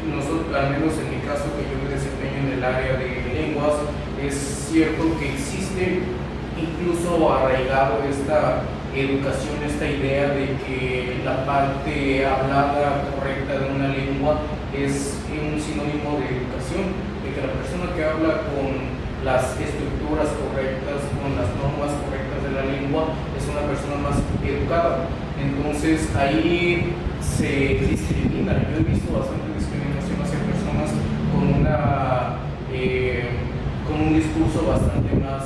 Nosotros, al menos en mi caso, que yo me desempeño en el área de lenguas, es cierto que existe incluso arraigado esta educación, esta idea de que la parte hablada correcta de una lengua es un sinónimo de educación, de que la persona que habla con las estructuras correctas, con las normas correctas de la lengua, es una persona más educada. Entonces ahí se discrimina. Yo he visto bastante discriminación hacia personas con con un discurso bastante más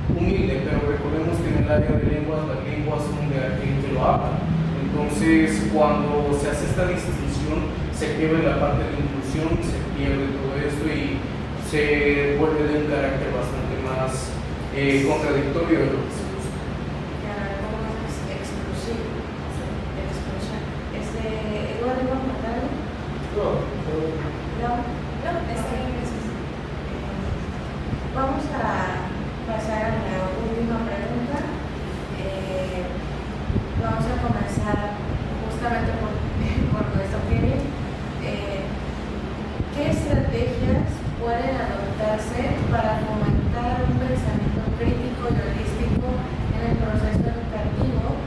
humilde, pero recordemos que en el área de lenguas, las lenguas son de aquel que lo habla. Entonces, cuando se hace esta distinción, se pierde la parte de inclusión, se pierde todo esto y se vuelve de un carácter bastante más contradictorio de lo que se busca. Exclusivo. Exclusión. ¿Eduardo iba a contar algo? No. Vamos a pasar a la última pregunta. Vamos a comenzar justamente por nuestro Kevin. ¿Qué estrategias pueden adoptarse para fomentar un pensamiento crítico y holístico en el proceso educativo,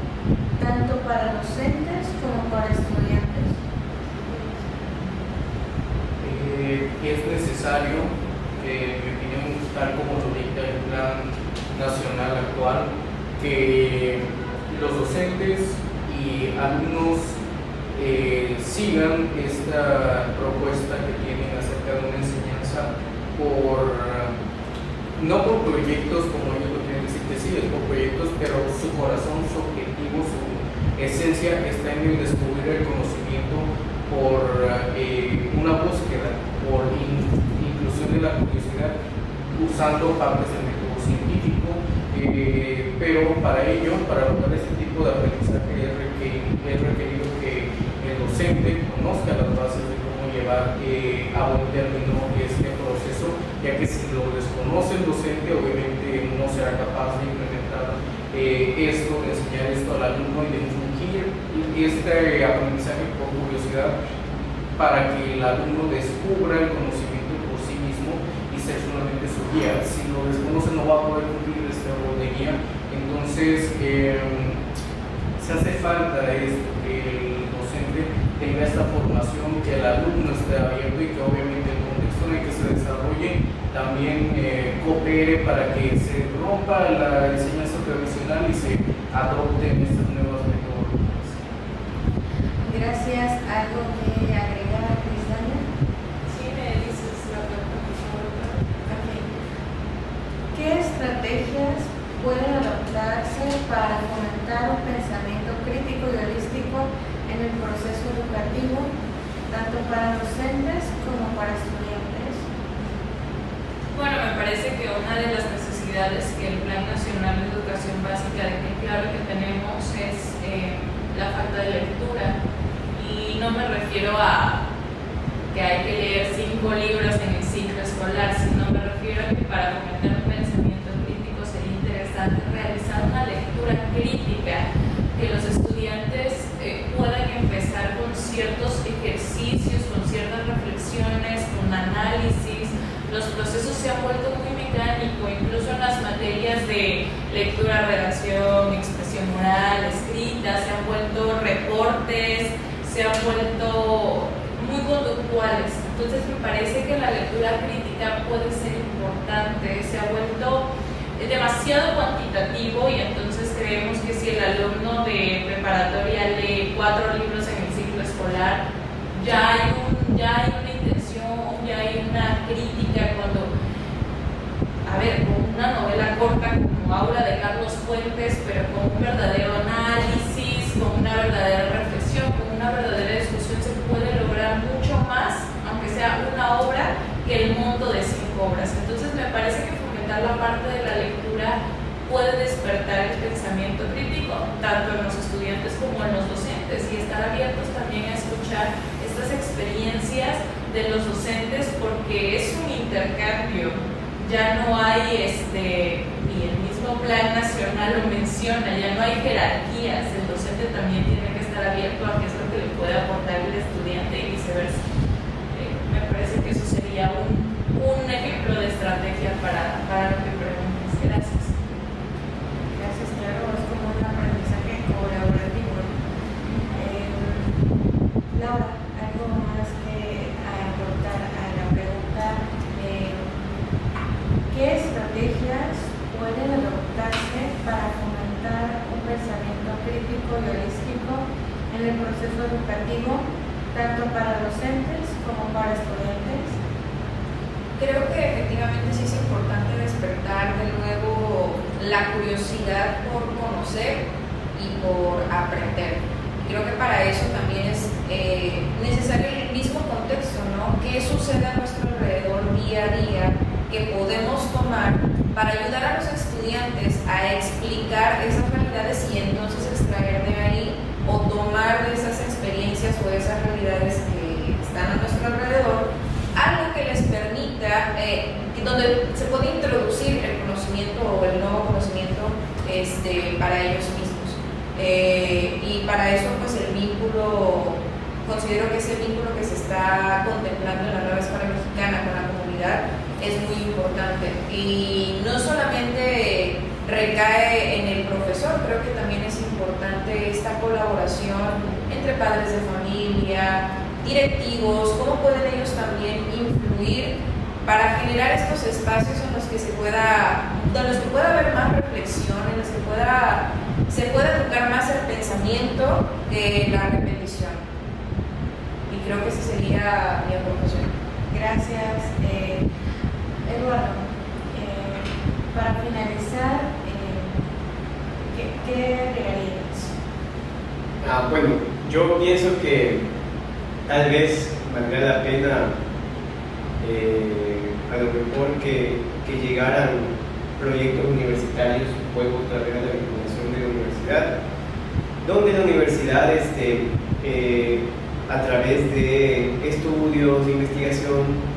tanto para docentes como para estudiantes? Es necesario, en mi opinión, tal como lo dicta el Plan Nacional actual, que los docentes y alumnos sigan esta propuesta que tienen acerca de una enseñanza no por proyectos como ellos lo quieren decir que sí, es por proyectos, pero su corazón, su objetivo, su esencia está en el descubrir el conocimiento por una búsqueda, por inclusión de la curiosidad, usando partes del método científico, pero para ello, para lograr este tipo de aprendizaje es requerido que el docente conozca las bases de cómo llevar a buen término este proceso, ya que si lo desconoce el docente, obviamente no será capaz de implementar esto, de enseñar esto al alumno y de infringir este aprendizaje por curiosidad para que el alumno descubra el conocimiento por sí mismo y ser solamente su guía. Si lo desconoce no va a poder cumplir este rol de guía. Entonces se hace falta esto, que el docente tenga esta formación, que el alumno esté abierto y que obviamente el contexto en el que se desarrolle también coopere para que se rompa la enseñanza tradicional y se adopten estas nuevas metodologías. Gracias. ¿Algo que agregar, Cristania? Sí, me dices la pregunta, por favor. Okay. ¿Qué estrategias pueden adoptarse para fomentar un pensamiento crítico y holístico en el proceso educativo, tanto para docentes como para estudiantes? Bueno, me parece que una de las necesidades que el Plan Nacional de Educación Básica deja claro que tenemos es la falta de lectura. Y no me refiero a que hay que leer 5 libros en el ciclo escolar, sino me refiero a que para fomentar un pensamiento crítico sería interesante realizar una lectura crítica, que los estudiantes puedan empezar con ciertos ejercicios, con ciertas reflexiones, con análisis. Los procesos se han vuelto muy mecánicos, incluso en las materias de lectura, redacción, expresión oral, escrita, se han vuelto reportes, se han vuelto muy conductuales. Entonces me parece que la lectura crítica puede ser importante. Se ha vuelto demasiado cuantitativo y entonces creemos que si el alumno de preparatoria lee 4 libros en el ciclo escolar, ya hay una intención, ya hay una crítica, cuando, a ver, con una novela corta como Aura de Carlos fuentes, pero con un verdadero análisis, con una verdadera reflexión, con una verdadera discusión, se puede lograr mucho más, aunque sea una obra, que el monto de 5 obras. Entonces me parece que fomentar la parte de la lectura puede despertar el pensamiento crítico, tanto en los estudiantes como en los docentes, y estar abiertos también a escuchar estas experiencias de los docentes, porque es un intercambio. Ya no hay, y el mismo plan nacional lo menciona, ya no hay jerarquías, el docente también tiene que estar abierto a qué es lo que le puede aportar el estudiante y viceversa. Me parece que eso sería un ejemplo de estrategia para lo que preguntas. Gracias. Gracias, claro, es como un aprendizaje colaborativo. Laura, algo más que aportar a la pregunta. ¿Qué estrategias pueden adoptarse para fomentar un pensamiento crítico y holístico en el proceso educativo, tanto para docentes como para estudiantes? Creo que efectivamente sí es importante despertar de nuevo la curiosidad por conocer y por aprender. Creo que para eso también es necesario el mismo contexto, ¿no? ¿Qué sucede a nuestro alrededor día a día que podemos tomar para ayudar a los estudiantes a explicar esas realidades y entonces extraer de ahí o tomar de esas experiencias o de esas realidades que están a nuestro alrededor algo que les permita, donde se puede introducir el conocimiento o el nuevo conocimiento para ellos mismos. Y para eso pues el vínculo, considero que ese vínculo que se está contemplando en la nueva escuela mexicana con la comunidad es muy importante, y no solamente recae en el profesor, creo que también es importante esta colaboración entre padres de familia, directivos, cómo pueden ellos también influir para generar estos espacios en los que pueda haber más reflexión, en los que se pueda educar más el pensamiento que la repetición. Y creo que esa sería mi aportación. Gracias, Eduardo. Para finalizar, ¿qué agregarías? Bueno, yo pienso que tal vez valdría la pena a lo mejor que llegaran proyectos universitarios, juegos otra vez a la vinculación de la universidad, donde la universidad a través de estudios, de investigación,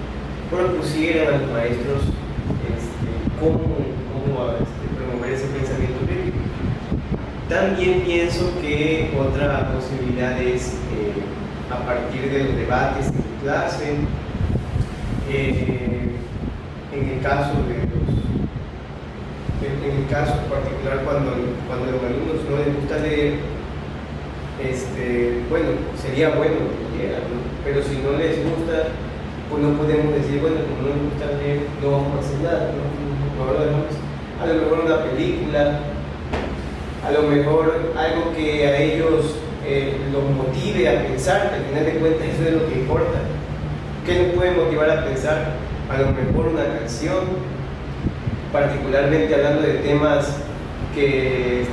propusieran a los maestros cómo promover ese pensamiento crítico. También pienso que otra posibilidad es a partir de los debates en clase, en el caso particular cuando a los alumnos no les gusta leer, bueno, sería bueno que leyeran, ¿no? Pero si no les gusta, pues no podemos decir, bueno, como no les gusta leer, no vamos a hacer nada, a lo mejor una película, a lo mejor algo que a ellos los motive a pensar, que al final de cuentas eso es lo que importa. ¿Qué nos puede motivar a pensar? A lo mejor una canción, particularmente hablando de temas que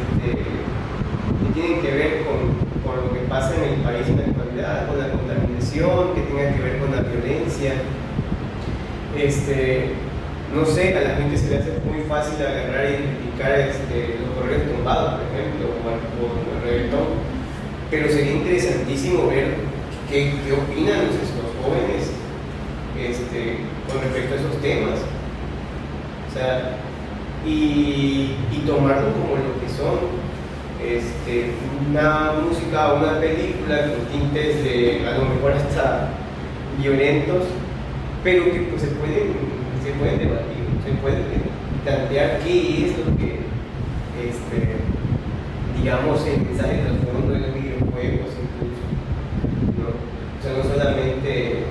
tienen que ver con lo que pasa en el país en la actualidad, con la contaminación, que tenga que ver con la violencia. No sé, a la gente se le hace muy fácil agarrar y identificar los correos tumbados, por ejemplo, o el reggaetón, pero sería interesantísimo ver qué opinan los jóvenes con respecto a esos temas, o sea, y tomarlo como lo que son, una música o una película con tintes de a lo mejor hasta violentos, pero que pues, se pueden debatir, se pueden plantear qué es lo que digamos el mensaje de trasfondo de los videojuegos incluso, ¿no? O sea, no solamente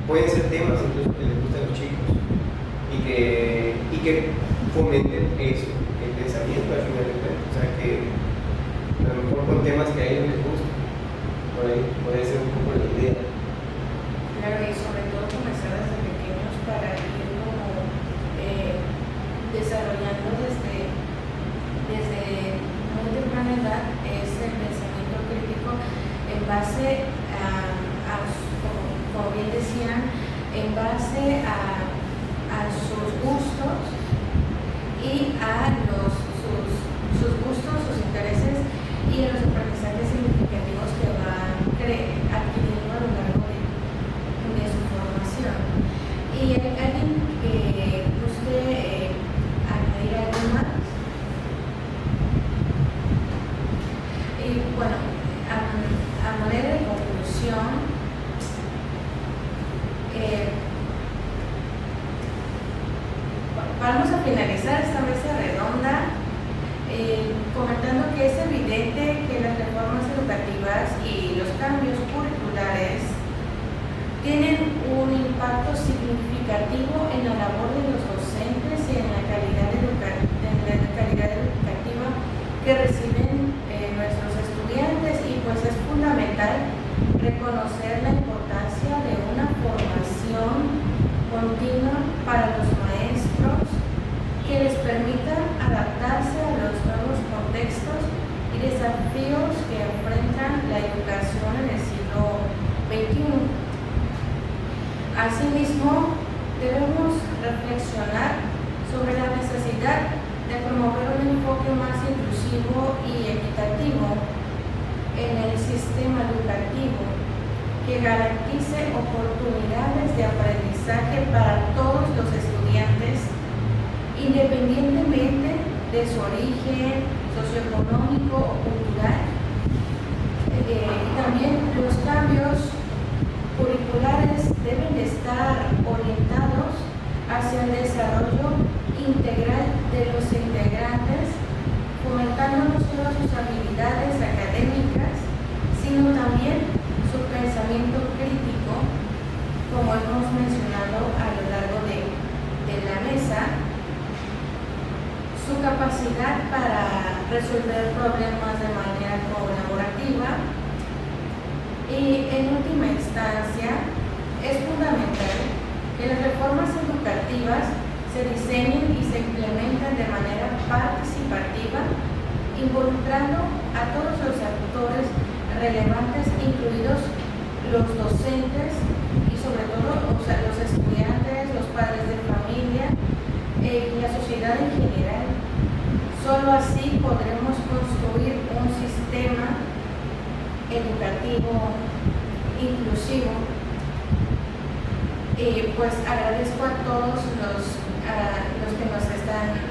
pueden ser temas incluso que les gustan a los chicos y que fomenten eso, el pensamiento al final de cuentas, o sea que a lo mejor con temas que a ellos les gustan, por ahí puede ser un poco la idea. Claro, y sobre todo comenzar desde pequeños para ir como desarrollando desde base como bien decían, en base a sus gustos y a sus gustos, sus intereses y a los aprendizajes significativos que van adquiriendo a lo largo de su formación. Y alguien que guste añadir algo más. Y bueno, a manera de conclusión, vamos a finalizar esta mesa redonda comentando que es evidente que las reformas educativas y los cambios curriculares tienen un impacto significativo en la labor de los docentes y en la calidad educativa que reciben nuestros estudiantes, y pues es fundamental reconocer la importancia de una formación continua para los maestros que les permita adaptarse a los nuevos contextos y desafíos que enfrentan la educación en el siglo XXI. Asimismo, debemos reflexionar sobre la necesidad de promover un enfoque más inclusivo y equitativo en el sistema educativo que garantice oportunidades de aprendizaje para todos los estudiantes, independientemente de su origen socioeconómico o cultural. También los cambios curriculares deben de estar orientados hacia el desarrollo integral de los integrantes, fomentando no solo sus habilidades académicas, sino también su pensamiento crítico, como hemos mencionado a lo largo de la mesa, su capacidad para resolver problemas de manera colaborativa, y en última instancia es fundamental que las reformas educativas se diseñen y se implementen de manera participativa, involucrando a todos los actores relevantes, incluidos los docentes y sobre todo los estudiantes, los padres de familia y la sociedad en general. Solo así podremos construir un sistema educativo inclusivo. Y pues agradezco a todos los que nos están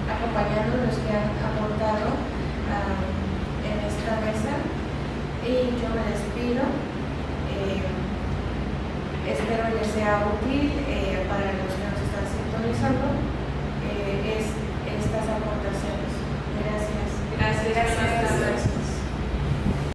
acompañando, los que han aportado en esta mesa, y yo me despido.